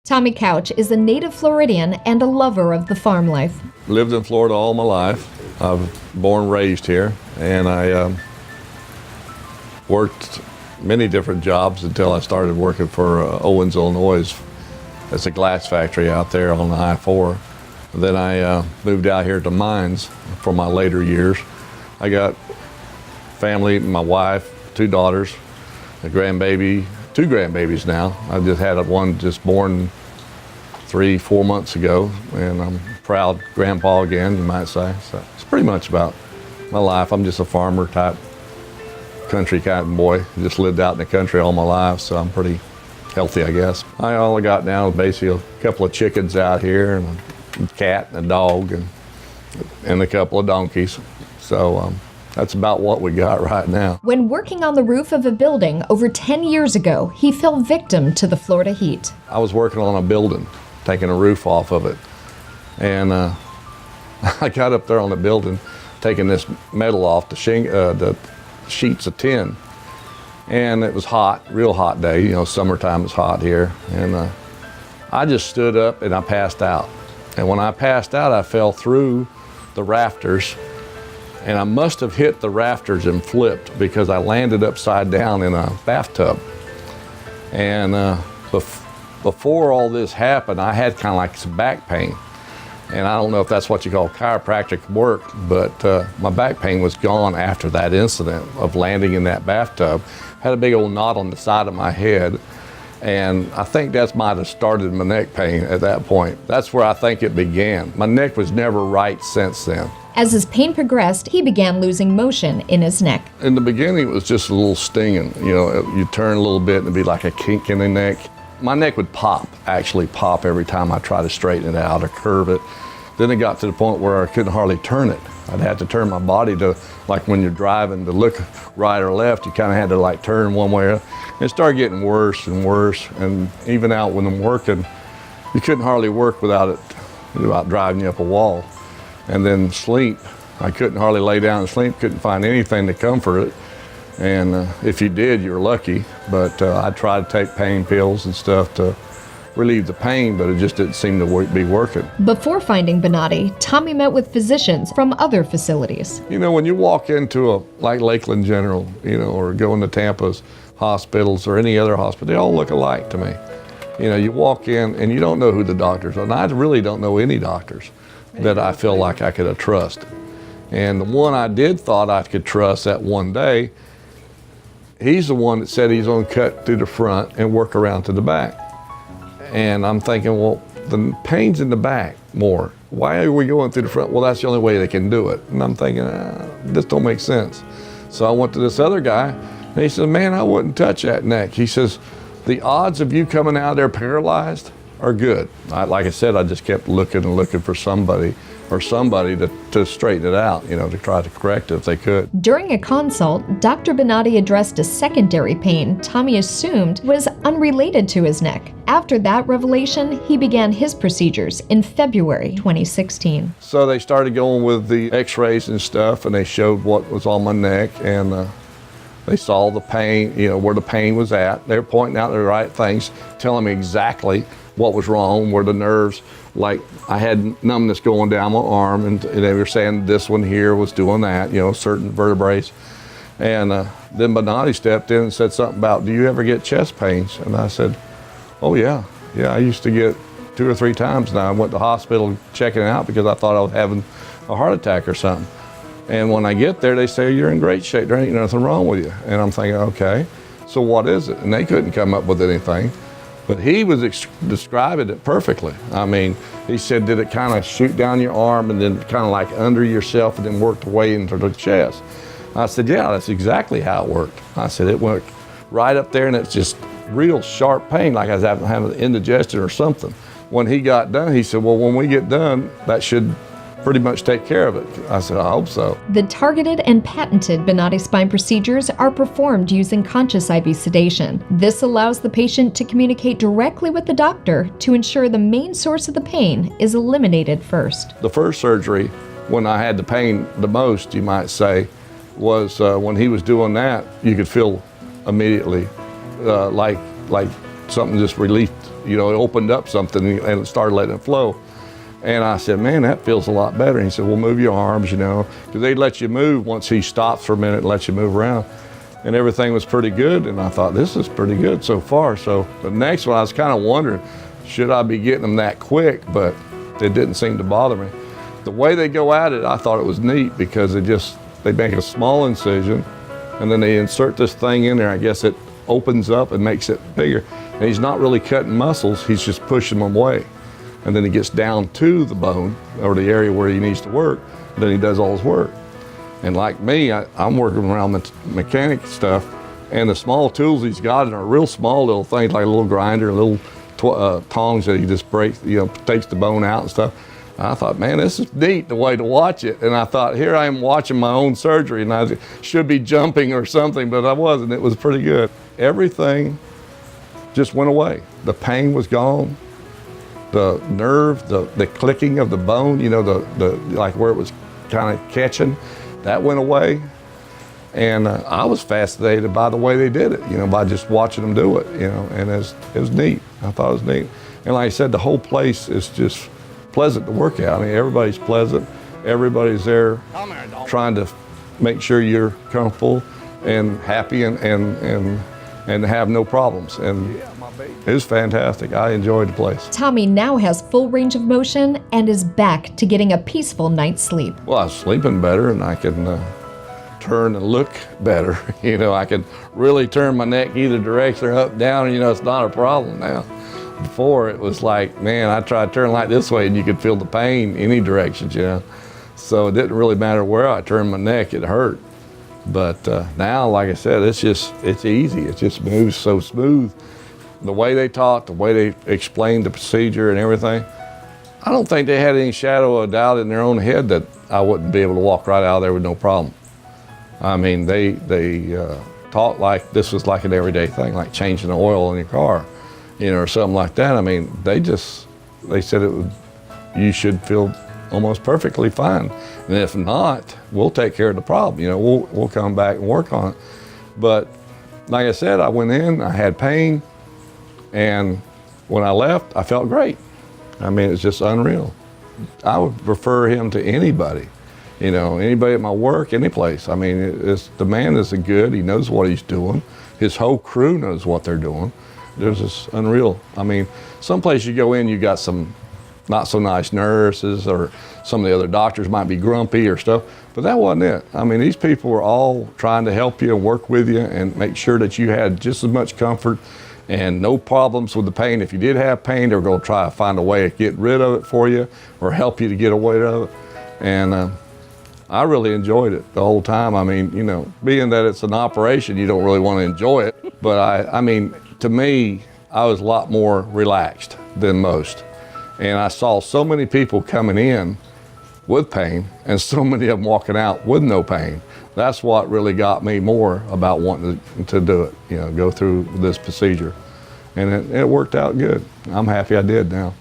Tommy Couch is a native Floridian and a lover of the farm life. Lived in Florida all my life. I was born and raised here, and I worked many different jobs until I started working for Owens, Illinois. It's a glass factory out there on the I-4. Then I moved out here to mines for my later years. I got family, my wife, 2 daughters, a grandbaby, 2 grandbabies now. I just had one just born 3-4 months ago, and I'm a proud grandpa again, you might say. So it's pretty much about my life. I'm just a farmer type, country kind of boy. Just lived out in the country all my life, so I'm pretty healthy, I guess. All I got now is basically a couple of chickens out here, and a cat and a dog, and a couple of donkeys. So that's about what we got right now. When working on the roof of a building over 10 years ago, he fell victim to the Florida heat. I was working on a building, taking a roof off of it. And I got up there on the building, taking this metal off the sheets of tin. And it was hot, real hot day. You know, summertime is hot here. And I just stood up and I passed out. And when I passed out, I fell through the rafters. And I must have hit the rafters and flipped because I landed upside down in a bathtub. And before all this happened, I had kind of like some back pain. And I don't know if that's what you call chiropractic work, but my back pain was gone after that incident of landing in that bathtub. Had a big old knot on the side of my head. And I think that might have started my neck pain at that point. That's where I think it began. My neck was never right since then. As his pain progressed, he began losing motion in his neck. In the beginning, it was just a little stinging. You know, you turn a little bit and it'd be like a kink in the neck. My neck would actually pop every time I tried to straighten it out or curve it. Then it got to the point where I couldn't hardly turn it. I'd have to turn my body to, like when you're driving, to look right or left, you kind of had to like turn one way. And it started getting worse and worse. And even out when I'm working, you couldn't hardly work without driving you up a wall. And then sleep, I couldn't hardly lay down and sleep, couldn't find anything to comfort it. And if you did, you were lucky. But I tried to take pain pills and stuff to relieve the pain, but it just didn't seem to be working. Before finding Bonatti, Tommy met with physicians from other facilities. You know, when you walk into like Lakeland General, you know, or go into Tampa's hospitals or any other hospital, they all look alike to me. You know, you walk in and you don't know who the doctors are. And I really don't know any doctors that I feel like I could trust. And the one I did thought I could trust that one day, he's the one that said he's gonna cut through the front and work around to the back. And I'm thinking, well, the pain's in the back more. Why are we going through the front? Well, that's the only way they can do it. And I'm thinking, this don't make sense. So I went to this other guy and he said, man, I wouldn't touch that neck. He says, the odds of you coming out there paralyzed are good. Like I said, I just kept looking and looking for somebody to straighten it out, you know, to try to correct it if they could. During a consult, Dr. Bonatti addressed a secondary pain Tommy assumed was unrelated to his neck. After that revelation, he began his procedures in February 2016. So they started going with the x-rays and stuff, and they showed what was on my neck, and they saw the pain, you know, where the pain was at. They were pointing out the right things, telling me exactly what was wrong, where the nerves, like I had numbness going down my arm, and they were saying this one here was doing that, you know, certain vertebrae. And then Bonatti stepped in and said something about, do you ever get chest pains? And I said, oh yeah, I used to get 2 or 3 times now. I went to the hospital checking it out because I thought I was having a heart attack or something. And when I get there, they say, you're in great shape, there ain't nothing wrong with you. And I'm thinking, okay, so what is it? And they couldn't come up with anything. But he was describing it perfectly. I mean, he said, did it kind of shoot down your arm and then kind of like under yourself and then worked away into the chest? I said, yeah, that's exactly how it worked. I said, it went right up there and it's just real sharp pain, like I was having indigestion or something. When he got done, he said, well, when we get done, that should pretty much take care of it. I said, I hope so. The targeted and patented Bonati Spine procedures are performed using conscious IV sedation. This allows the patient to communicate directly with the doctor to ensure the main source of the pain is eliminated first. The first surgery, when I had the pain the most, you might say, was when he was doing that, you could feel immediately like something just relieved, it opened up something and it started letting it flow. And I said, man, that feels a lot better. And he said, well, move your arms, because they'd let you move once he stops for a minute and lets you move around. And everything was pretty good. And I thought, this is pretty good so far. So the next one, I was kind of wondering, should I be getting them that quick? But it didn't seem to bother me. The way they go at it, I thought it was neat because they make a small incision and then they insert this thing in there. I guess it opens up and makes it bigger. And he's not really cutting muscles, he's just pushing them away. And then he gets down to the bone or the area where he needs to work, and then he does all his work. And like me, I'm working around the mechanic stuff, and the small tools he's got are real small little things like a little grinder, little tongs that he just breaks, takes the bone out and stuff. And I thought, man, this is neat, the way to watch it. And I thought, here I am watching my own surgery, and I should be jumping or something, but I wasn't. It was pretty good. Everything just went away. The pain was gone. The nerve, the clicking of the bone, like where it was kind of catching, that went away. And I was fascinated by the way they did it, by just watching them do it, and it was neat. I thought it was neat. And like I said, the whole place is just pleasant to work at. I mean, everybody's pleasant. Everybody's there trying to make sure you're comfortable and happy and have no problems. And it was fantastic. I enjoyed the place. Tommy now has full range of motion and is back to getting a peaceful night's sleep. Well, I was sleeping better and I can turn and look better. I can really turn my neck either direction or up, down. It's not a problem now. Before it was like, man, I tried to turn like this way and you could feel the pain any direction, So it didn't really matter where I turned my neck, it hurt. But now, like I said, it's easy. It just moves so smooth. The way they talk, the way they explained the procedure and everything, I don't think they had any shadow of doubt in their own head that I wouldn't be able to walk right out of there with no problem. I mean, they talked like this was like an everyday thing, like changing the oil in your car, or something like that. I mean, they said you should feel almost perfectly fine. And if not, we'll take care of the problem. We'll come back and work on it. But like I said, I went in, I had pain, and when I left, I felt great. I mean, it's just unreal. I would refer him to anybody, anybody at my work, any place. I mean, the man is good, he knows what he's doing. His whole crew knows what they're doing. There's just unreal. I mean, someplace you go in, you got some not so nice nurses, or some of the other doctors might be grumpy or stuff, but that wasn't it. I mean, these people were all trying to help you and work with you and make sure that you had just as much comfort and no problems with the pain. If you did have pain, they were going to try to find a way to get rid of it for you or help you to get away of it. And I really enjoyed it the whole time. I mean, being that it's an operation, you don't really want to enjoy it. But I mean, to me, I was a lot more relaxed than most. And I saw so many people coming in with pain and so many of them walking out with no pain. That's what really got me more about wanting to do it, go through this procedure. And it worked out good. I'm happy I did now.